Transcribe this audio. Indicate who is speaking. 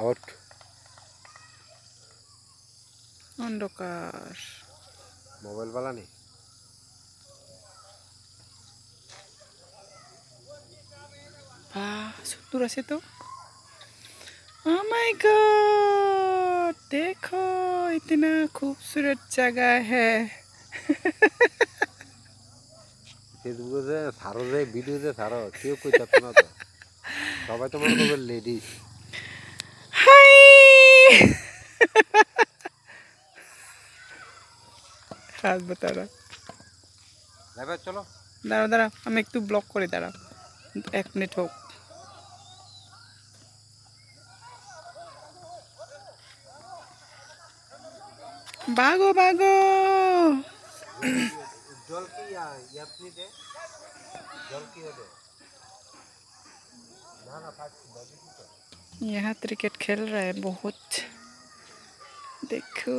Speaker 1: Out.
Speaker 2: অন্ধকার।
Speaker 1: Mobile বালানি।
Speaker 2: वाह सुंदर আছে তো। Oh my God! देखो इतना खूबसूरत जगह है।
Speaker 1: ফেসবুকে যে ছাড়ো যে ভিডিও যে ছাড়ো কেউ কই চাচ্ছে না তো, সবাই তো মনে করবে লেডিস।
Speaker 2: हाय हाथ बता रहा।
Speaker 1: এবার চলো।
Speaker 2: दाঁড়াও दाঁড়াও আমি একটু ব্লক করে দাঁড়াও 1 মিনিট হোক। भागो भागो।
Speaker 1: জল কি ইয়াপনি দে, জল কি দে না না
Speaker 2: यहाँ क्रिकेट खेल रहा है बहुत। देखो